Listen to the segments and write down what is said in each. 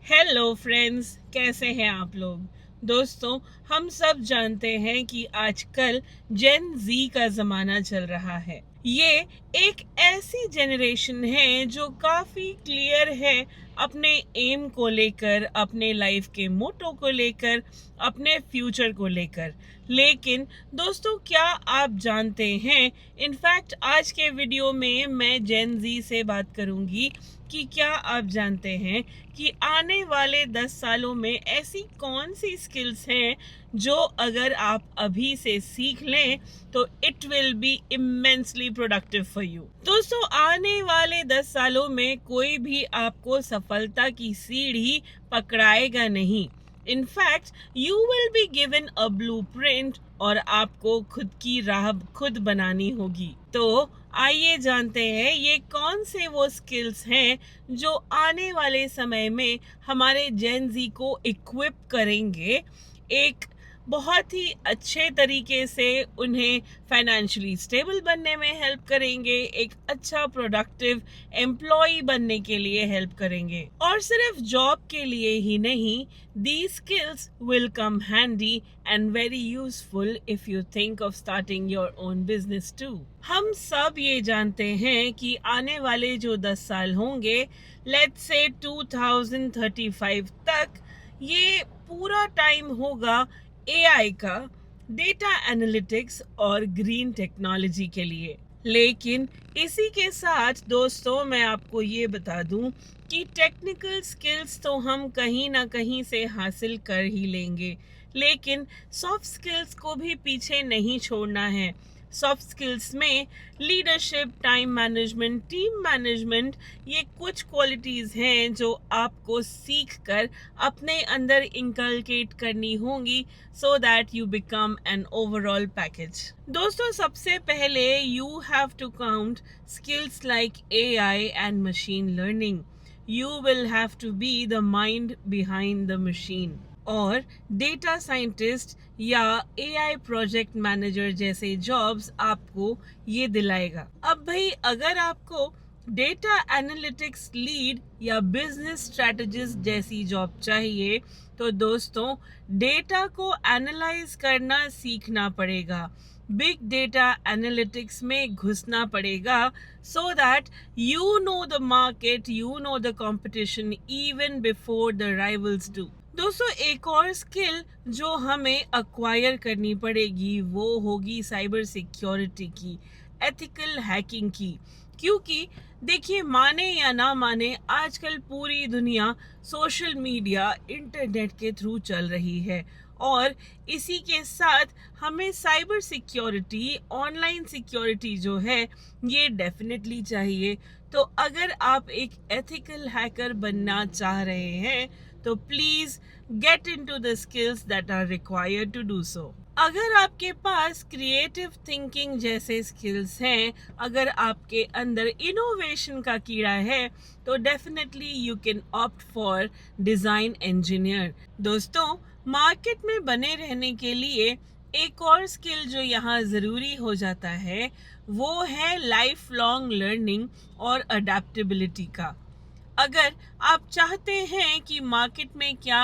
Hello friends, कैसे हैं आप लोग। दोस्तों, हम सब जानते हैं कि आजकल जेन जी का ज़माना चल रहा है। ये एक ऐसी जनरेशन है जो काफ़ी क्लियर है अपने एम को लेकर, अपने लाइफ के मोटो को लेकर, अपने फ्यूचर को लेकर। लेकिन दोस्तों, क्या आप जानते हैं, इनफैक्ट आज के वीडियो में मैं जेन जी से बात करूंगी कि क्या आप जानते हैं कि आने वाले 10 सालों में ऐसी कौन सी स्किल्स हैं जो अगर आप अभी से सीख लें तो it will be immensely productive for you. दोस्तों, आने वाले 10 सालों में कोई भी आपको सफलता की सीढ़ी पकड़ाएगा नहीं। In fact you will be given a blueprint और आपको खुद की राह खुद बनानी होगी। तो आइए जानते हैं ये कौन से वो स्किल्स हैं जो आने वाले समय में हमारे जेन जी को इक्विप करेंगे, एक बहुत ही अच्छे तरीके से उन्हें फाइनेंशियली स्टेबल बनने में हेल्प करेंगे, एक अच्छा प्रोडक्टिव एम्प्लॉय बनने के लिए हेल्प करेंगे। और सिर्फ जॉब के लिए ही नहीं, these skills will come handy and very useful if you think of starting your own business too. हम सब ये जानते हैं कि आने वाले जो 10 साल होंगे, let's say 2035 तक, ये पूरा टाइम होगा एआई का, डेटा एनालिटिक्स और ग्रीन टेक्नोलॉजी के लिए। लेकिन इसी के साथ दोस्तों, मैं आपको ये बता दूं कि टेक्निकल स्किल्स तो हम कहीं ना कहीं से हासिल कर ही लेंगे, लेकिन सॉफ्ट स्किल्स को भी पीछे नहीं छोड़ना है। सॉफ्ट स्किल्स में leadership, time management, team management, ये कुछ क्वालिटीज़ हैं जो आपको सीख कर अपने अंदर इंकलकेट करनी होंगी so that you become an overall package. दोस्तों, सबसे पहले you have to count skills like AI and machine learning. You will have to be the mind behind the machine. और डेटा साइंटिस्ट या एआई प्रोजेक्ट मैनेजर जैसे jobs आपको ये दिलाएगा। अब भाई, अगर आपको डेटा एनालिटिक्स लीड या बिजनेस स्ट्रेटजिस्ट जैसी जॉब चाहिए, तो दोस्तों डेटा को एनालाइज करना सीखना पड़ेगा, बिग डेटा एनालिटिक्स में घुसना पड़ेगा, सो that you know the market, you know the competition even before the rivals do. दोस्तों, एक और स्किल जो हमें अक्वायर करनी पड़ेगी वो होगी साइबर सिक्योरिटी की, एथिकल हैकिंग की। क्योंकि देखिए, माने या ना माने, आजकल पूरी दुनिया सोशल मीडिया, इंटरनेट के थ्रू चल रही है और इसी के साथ हमें साइबर सिक्योरिटी, ऑनलाइन सिक्योरिटी जो है, ये डेफिनेटली चाहिए। तो अगर आप एक एथिकल हैकर बनना चाह रहे हैं तो please get into the skills that are required to do so. अगर आपके पास क्रिएटिव थिंकिंग जैसे स्किल्स हैं, अगर आपके अंदर इनोवेशन का कीड़ा है, तो definitely you can opt for design engineer. दोस्तों, मार्केट में बने रहने के लिए एक और स्किल जो यहाँ ज़रूरी हो जाता है वो है लाइफ लॉन्ग लर्निंग और अडेप्टेबिलिटी का। अगर आप चाहते हैं कि मार्केट में क्या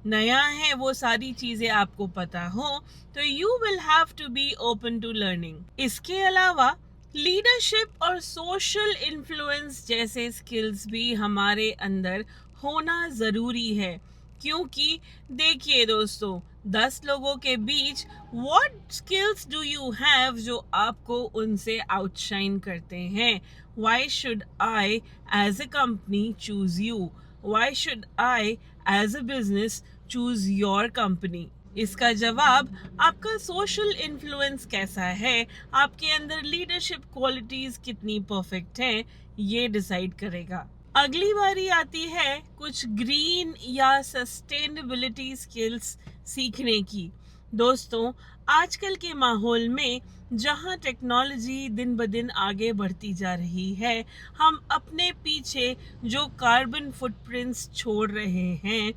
नया है वो सारी चीज़ें आपको पता हो, तो you will have to be open to learning. इसके अलावा लीडरशिप और सोशल इन्फ्लुएंस जैसे स्किल्स भी हमारे अंदर होना ज़रूरी है। क्योंकि देखिए दोस्तों, 10 लोगों के बीच what skills do you have जो आपको उनसे आउटशाइन करते हैं। Why should I as a company choose you? Why should I as a business choose your company? इसका जवाब आपका सोशल इन्फ्लुएंस कैसा है, आपके अंदर लीडरशिप क्वालिटीज कितनी परफेक्ट हैं, ये डिसाइड करेगा। अगली बारी आती है कुछ ग्रीन या सस्टेनेबिलिटी स्किल्स सीखने की। दोस्तों, आजकल के माहौल में जहां टेक्नोलॉजी दिन ब दिन आगे बढ़ती जा रही है, हम अपने पीछे जो कार्बन फुटप्रिंट्स छोड़ रहे हैं,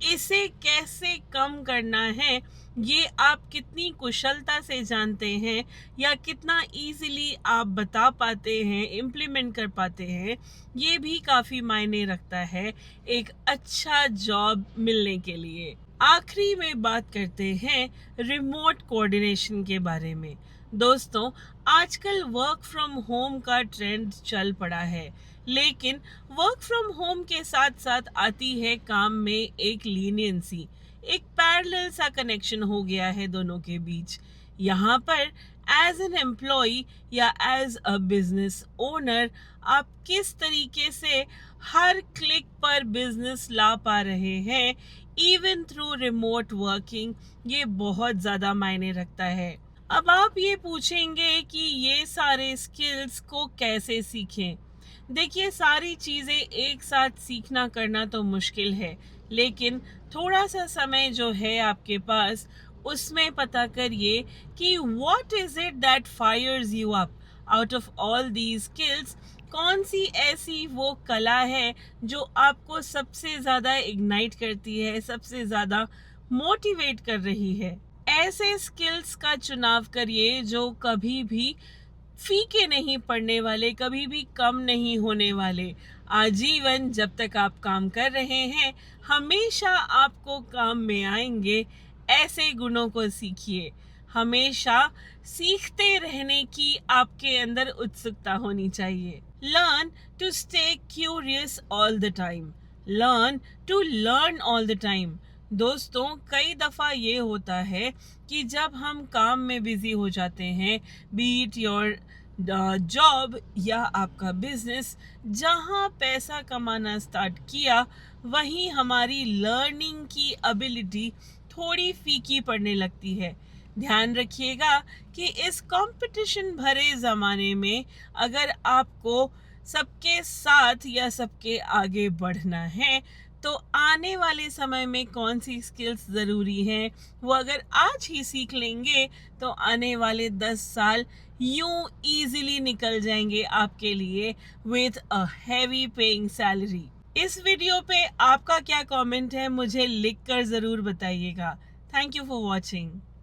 इसे कैसे कम करना है, ये आप कितनी कुशलता से जानते हैं या कितना इजीली आप बता पाते हैं, इम्प्लीमेंट कर पाते हैं, ये भी काफ़ी मायने रखता है एक अच्छा जॉब मिलने के लिए। आखिरी में बात करते हैं रिमोट कोऑर्डिनेशन के बारे में। दोस्तों, आजकल वर्क फ्रॉम होम का ट्रेंड चल पड़ा है, लेकिन वर्क फ्रॉम होम के साथ साथ आती है काम में एक लीनियंसी, एक पैरेलल सा कनेक्शन हो गया है दोनों के बीच। यहाँ पर एज एन एम्प्लॉय या एज अ बिजनेस ओनर आप किस तरीके से हर क्लिक पर बिजनेस ला पा रहे हैं इवन थ्रू रिमोट वर्किंग, ये बहुत ज़्यादा मायने रखता है। अब आप ये पूछेंगे कि ये सारे स्किल्स को कैसे सीखें। देखिए, सारी चीज़ें एक साथ सीखना करना तो मुश्किल है, लेकिन थोड़ा सा समय जो है आपके पास, उसमें पता करिए कि what is it that fires you up out of all these skills. कौन सी ऐसी वो कला है जो आपको सबसे ज़्यादा इग्नाइट करती है, सबसे ज़्यादा मोटिवेट कर रही है। ऐसे स्किल्स का चुनाव करिए जो कभी भी फीके नहीं पड़ने वाले, कभी भी कम नहीं होने वाले। आजीवन जब तक आप काम कर रहे हैं, हमेशा आपको काम में आएंगे। ऐसे गुणों को सीखिए। हमेशा सीखते रहने की आपके अंदर उत्सुकता होनी चाहिए। Learn to stay curious all the time. Learn to learn all the time. दोस्तों, कई दफ़ा ये होता है कि जब हम काम में बिजी हो जाते हैं, बीट योर जॉब या आपका बिजनेस, जहाँ पैसा कमाना स्टार्ट किया वहीं हमारी लर्निंग की एबिलिटी थोड़ी फीकी पड़ने लगती है। ध्यान रखिएगा कि इस कंपटीशन भरे ज़माने में अगर आपको सबके साथ या सबके आगे बढ़ना है, तो आने वाले समय में कौन सी स्किल्स ज़रूरी हैं, वो अगर आज ही सीख लेंगे तो आने वाले 10 साल यूं इजीली निकल जाएंगे आपके लिए with a heavy paying salary. इस वीडियो पे आपका क्या कमेंट है, मुझे लिखकर ज़रूर बताइएगा। Thank you for watching.